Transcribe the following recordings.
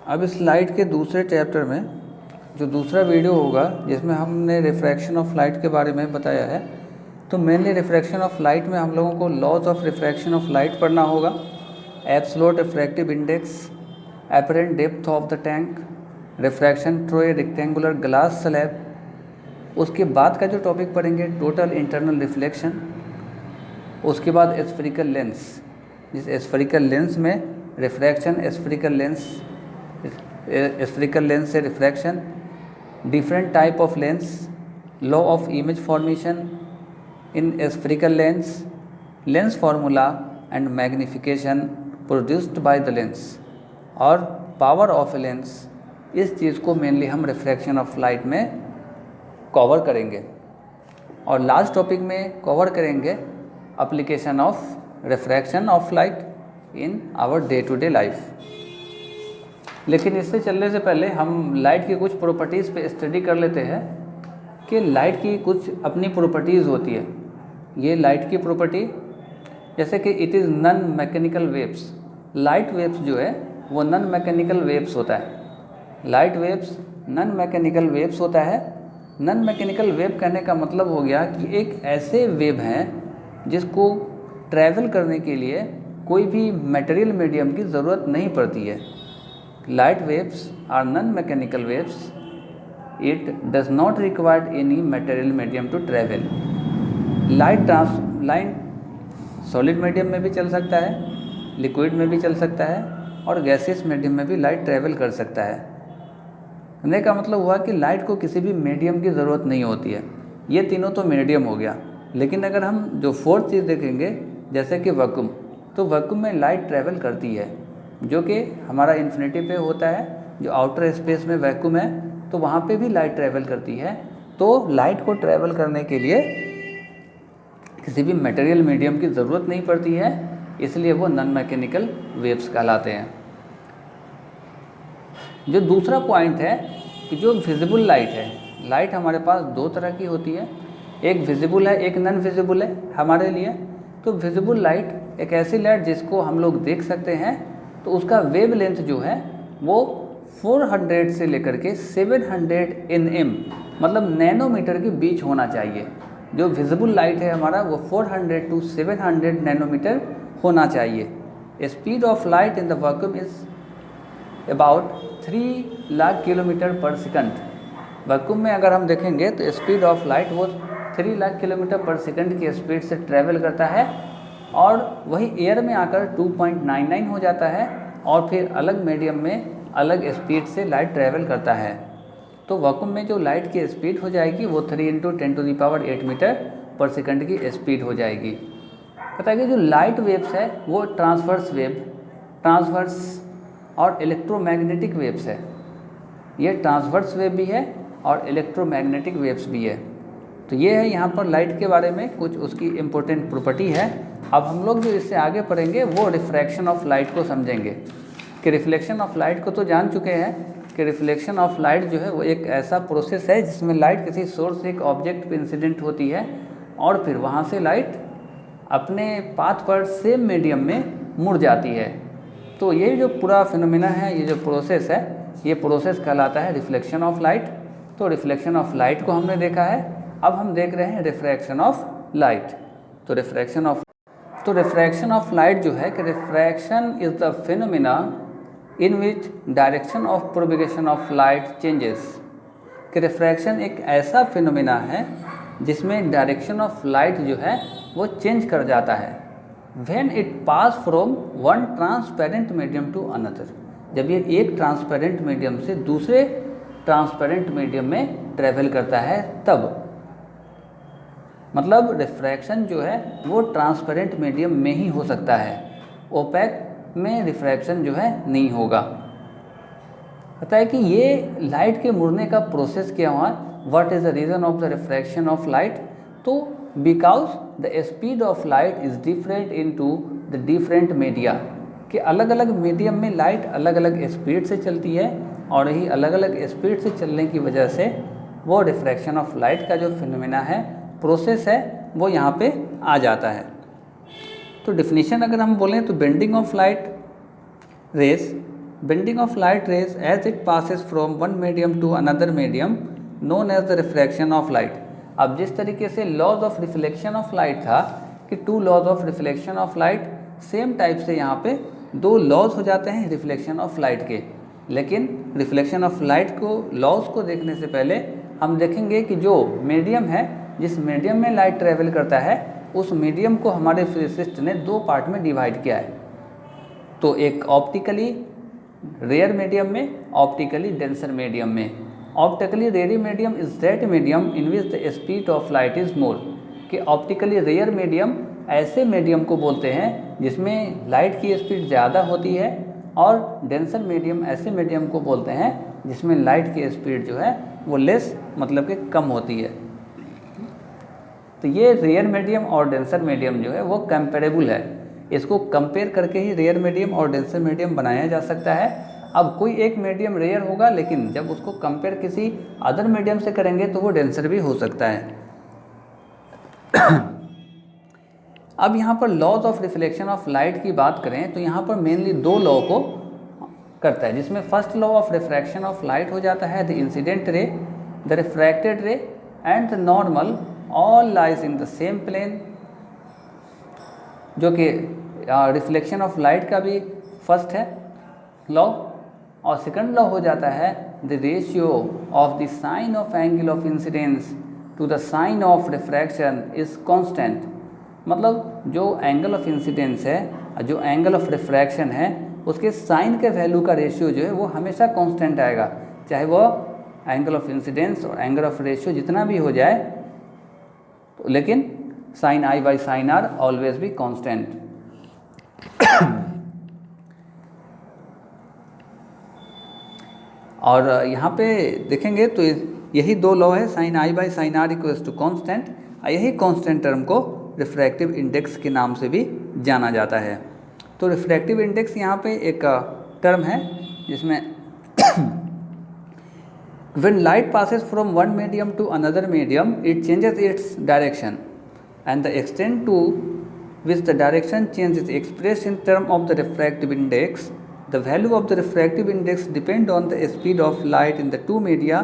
अब इस लाइट के दूसरे चैप्टर में जो दूसरा वीडियो होगा जिसमें हमने रिफ्रैक्शन ऑफ लाइट के बारे में बताया है, तो मेनली रिफ्रैक्शन ऑफ लाइट में हम लोगों को laws of refraction of light पढ़ना होगा, absolute refractive index, apparent depth of the tank, refraction through a rectangular glass slab. उसके बाद का जो टॉपिक पढ़ेंगे टोटल इंटरनल रिफ्लेक्शन। उसके बाद एस्फेरिकल लेंस, जिस एस्फेरिकल लेंस में रिफ्रैक्शन, एस्फेरिकल लेंस से refraction, different type of lens, law of image formation in aspherical lens, lens formula and magnification produced by the lens और power of a lens. इस चीज़ को mainly हम refraction of light में cover करेंगे। और last topic में cover करेंगे application of refraction of light in our day to day life. लेकिन इससे चलने से पहले हम लाइट की कुछ प्रॉपर्टीज़ पे स्टडी कर लेते हैं कि लाइट की कुछ अपनी प्रॉपर्टीज़ होती है। ये लाइट की प्रॉपर्टी जैसे कि it is non mechanical waves. Light waves जो है वो नॉन मैकेनिकल वेव्स होता है। Light waves non mechanical waves होता है। नॉन मैकेनिकल वेव कहने का मतलब हो गया कि एक ऐसे वेव हैं जिसको ट्रैवल करने के लिए कोई भी मटेरियल मीडियम की ज़रूरत नहीं पड़ती है। Light waves are non mechanical waves, it does not required any material medium to travel. Light solid medium में भी चल सकता है, लिक्विड में भी चल सकता है और गैसियस मीडियम में भी लाइट ट्रैवल कर सकता है। कहने का मतलब हुआ कि लाइट को किसी भी मीडियम की ज़रूरत नहीं होती है। ये तीनों तो मीडियम हो गया, लेकिन अगर हम जो फोर्थ चीज़ देखेंगे जैसे कि वैक्यूम, तो वैक्यूम में लाइट ट्रैवल करती है जो कि हमारा इन्फिनिटी पे होता है। जो आउटर स्पेस में वैक्यूम है तो वहाँ पे भी लाइट ट्रैवल करती है। तो लाइट को ट्रैवल करने के लिए किसी भी मटेरियल मीडियम की ज़रूरत नहीं पड़ती है, इसलिए वो नॉन मैकेनिकल वेव्स कहलाते हैं। जो दूसरा पॉइंट है कि जो विजिबल लाइट है, लाइट हमारे पास दो तरह की होती है, एक विजिबल है, एक नॉन विजिबल है हमारे लिए। तो विजिबल लाइट एक ऐसी लाइट जिसको हम लोग देख सकते हैं, तो उसका वेव लेंथ जो है वो 400 से लेकर के 700 nm मतलब नैनोमीटर के बीच होना चाहिए। जो विजिबल लाइट है हमारा वो 400 to 700 नैनोमीटर होना चाहिए। Speed of light in the vacuum is about 3 lakh kilometre पर सेकंड। वैक्यूम में अगर हम देखेंगे तो स्पीड ऑफ लाइट वो 3 लाख किलोमीटर पर सेकंड की स्पीड से ट्रैवल करता है और वही एयर में आकर 2.99 हो जाता है और फिर अलग मीडियम में अलग स्पीड से लाइट ट्रैवल करता है। तो वैक्यूम में जो लाइट की स्पीड हो जाएगी वो 3 × 10⁸ मीटर पर सेकंड की स्पीड हो जाएगी। पता है कि जो लाइट वेव्स है वो ट्रांसवर्स और इलेक्ट्रोमैग्नेटिक वेव्स है। ये ट्रांसवर्स वेव भी है और इलेक्ट्रोमैग्नेटिक वेव्स भी है। तो ये है यहाँ पर लाइट के बारे में कुछ उसकी इम्पोर्टेंट प्रॉपर्टी है। अब हम लोग जो इससे आगे पढ़ेंगे वो रिफ्रैक्शन ऑफ लाइट को समझेंगे। कि रिफ्लेक्शन ऑफ लाइट को तो जान चुके हैं कि रिफ्लेक्शन ऑफ लाइट जो है वो एक ऐसा प्रोसेस है जिसमें लाइट किसी सोर्स से एक ऑब्जेक्ट पे इंसिडेंट होती है और फिर वहाँ से लाइट अपने पाथ पर सेम मीडियम में मुड़ जाती है। तो ये जो पूरा फिनोमेना है, ये जो प्रोसेस है, ये प्रोसेस कहलाता है रिफ्लेक्शन ऑफ लाइट। तो रिफ्लेक्शन ऑफ लाइट को हमने देखा है। अब हम देख रहे हैं रिफ्रैक्शन ऑफ लाइट। तो रिफ्रैक्शन ऑफ लाइट जो है कि refraction is the phenomena in which direction of propagation of light changes. कि रिफ्रैक्शन एक ऐसा फिनोमेना है जिसमें डायरेक्शन ऑफ लाइट जो है वो चेंज कर जाता है when it pass from one transparent medium to another. जब ये एक ट्रांसपेरेंट मीडियम से दूसरे ट्रांसपेरेंट मीडियम में ट्रैवल करता है तब। मतलब रिफ्रैक्शन जो है वो ट्रांसपेरेंट मीडियम में ही हो सकता है, ओपेक में रिफ्रैक्शन जो है नहीं होगा। पता है कि ये लाइट के मुड़ने का प्रोसेस क्या हुआ, what is the reason of the refraction of light. तो because the speed of light is different into the different media. कि अलग अलग मीडियम में लाइट अलग अलग स्पीड से चलती है और यही अलग अलग स्पीड से चलने की वजह से वो रिफ्रैक्शन ऑफ लाइट का जो फिनोमेना है, प्रोसेस है, वो यहाँ पे आ जाता है। तो डिफिनीशन अगर हम बोलें तो bending of light rays bending of light rays as it passes from one medium to another medium known as the refraction of light. अब जिस तरीके से laws of reflection of light था कि 2 laws of reflection of light, same type से यहाँ पे 2 laws हो जाते हैं रिफ्लेक्शन ऑफ लाइट के। लेकिन रिफ्लेक्शन ऑफ लाइट को लॉज को देखने से पहले हम देखेंगे कि जो मीडियम है, जिस मीडियम में लाइट ट्रेवल करता है, उस मीडियम को हमारे फिजिसिस्ट ने 2 पार्ट में डिवाइड किया है। तो एक ऑप्टिकली रेयर मीडियम में, ऑप्टिकली डेंसर मीडियम में। Optically rare medium is that medium in which the speed of light is more. कि ऑप्टिकली रेयर मीडियम ऐसे मीडियम को बोलते हैं जिसमें लाइट की स्पीड ज़्यादा होती है, और डेंसर मीडियम ऐसे मीडियम को बोलते हैं जिसमें लाइट की स्पीड जो है वो लेस, मतलब कि कम होती है। तो ये रेयर मीडियम और डेंसर मीडियम जो है वो कंपेरेबल है। इसको कंपेयर करके ही रेयर मीडियम और डेंसर मीडियम बनाया जा सकता है। अब कोई एक मीडियम रेयर होगा, लेकिन जब उसको कंपेयर किसी अदर मीडियम से करेंगे तो वो डेंसर भी हो सकता है। अब यहाँ पर laws of reflection of light की बात करें तो यहाँ पर मेनली 2 लॉ को करता है, जिसमें first law of refraction of light हो जाता है the incident ray, the refracted ray and the normal all lies in the same plane, जो कि रिफ्लेक्शन ऑफ लाइट का भी फर्स्ट है लॉ। और सेकंड लॉ हो जाता है the ratio of the sine of angle of incidence to the sine of refraction is constant. मतलब जो एंगल ऑफ इंसिडेंस है, जो एंगल ऑफ रिफ्रैक्शन है, उसके साइन के वैल्यू का रेशियो जो है वो हमेशा कांस्टेंट आएगा, चाहे वो एंगल ऑफ इंसिडेंस और एंगल ऑफ रेशियो जितना भी हो जाए, तो लेकिन sine I by sine R always भी कांस्टेंट। और यहाँ पे देखेंगे तो यही 2 लॉ है, sine I by sine R equals to constant. यही कांस्टेंट टर्म को रिफ्रैक्टिव इंडेक्स के नाम से भी जाना जाता है। तो रिफ्रैक्टिव इंडेक्स यहाँ पे एक टर्म है जिसमें when light passes from one medium to another medium, it changes its direction, and the extent to which the direction change is expressed in terms of the refractive index. The value of the refractive index depend on the speed of light in the 2 media.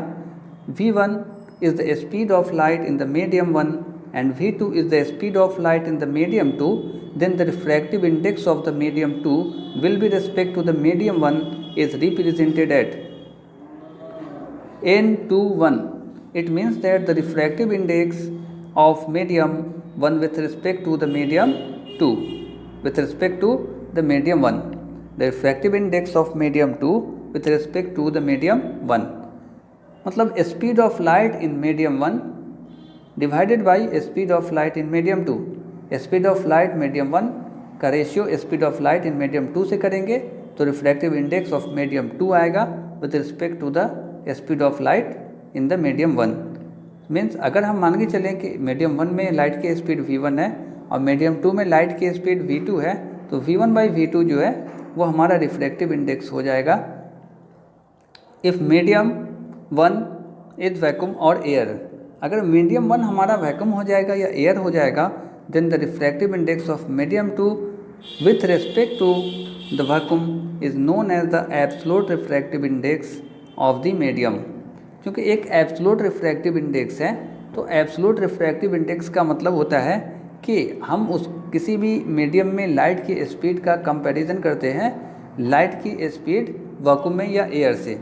V1 is the speed of light in the medium 1 and V2 is the speed of light in the medium 2. Then the refractive index of the medium 2 will be respect to the medium 1 is represented at n21. It means that the refractive index of medium 1 with respect to the medium 2 with respect to the medium 1, the refractive index of medium 2 with respect to the medium 1, मतलब speed of light in medium 1 divided by speed of light in medium 2. speed of light medium 1 का ratio speed of light in medium 2 से करेंगे तो refractive index of medium 2 आएगा with respect to the speed of light in the medium 1. Means अगर हम मान के चलें कि मीडियम 1 में लाइट की स्पीड v1 है और मीडियम 2 में लाइट की स्पीड v2 है, तो v1 बाई v2 जो है वो हमारा रिफ्रैक्टिव इंडेक्स हो जाएगा इफ़ मीडियम 1 इज वैक्यूम और एयर। अगर मीडियम 1 हमारा वैक्यूम हो जाएगा या एयर हो जाएगा, then the refractive index of medium 2 with respect to the vacuum is known as the absolute refractive index of the medium. क्योंकि एक एब्सोल्यूट रिफ्रैक्टिव इंडेक्स है, तो एब्सोल्यूट रिफ्रैक्टिव इंडेक्स का मतलब होता है कि हम उस किसी भी मीडियम में लाइट की स्पीड का कंपैरिजन करते हैं लाइट की स्पीड वैक्यूम में या एयर से।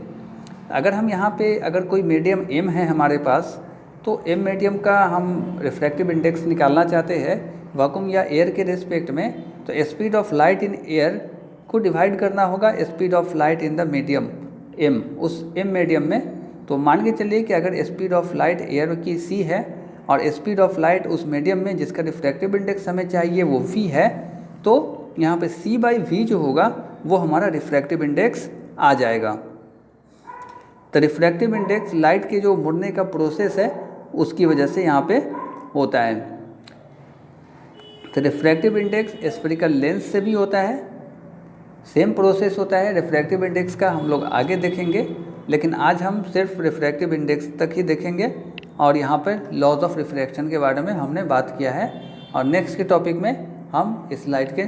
अगर हम यहाँ पे अगर कोई मीडियम m है हमारे पास, तो m मीडियम का हम रिफ्रैक्टिव इंडेक्स निकालना चाहते हैं वैक्यूम या एयर के रिस्पेक्ट में, तो speed of light in air को डिवाइड करना होगा speed of light in the medium m, उस m मीडियम में। तो मान के चलिए कि अगर स्पीड ऑफ लाइट एयर की c है और स्पीड ऑफ लाइट उस मीडियम में जिसका रिफ्रैक्टिव इंडेक्स हमें चाहिए वो v है, तो यहाँ पे c बाई v जो होगा वो हमारा रिफ्रैक्टिव इंडेक्स आ जाएगा। तो रिफ्रैक्टिव इंडेक्स लाइट के जो मुड़ने का प्रोसेस है उसकी वजह से यहाँ पे होता है। तो रिफ्रैक्टिव इंडेक्स स्फेरिकल लेंस से भी होता है, सेम प्रोसेस होता है। रिफ्रैक्टिव इंडेक्स का हम लोग आगे देखेंगे, लेकिन आज हम सिर्फ रिफ्रैक्टिव इंडेक्स तक ही देखेंगे और यहाँ पर लॉज ऑफ रिफ्रैक्शन के बारे में हमने बात किया है। और नेक्स्ट के टॉपिक में हम इस लाइट के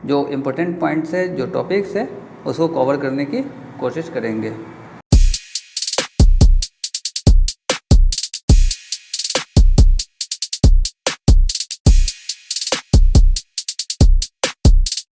जो इम्पोर्टेंट पॉइंट्स है, जो टॉपिक्स है, उसको कवर करने की कोशिश करेंगे।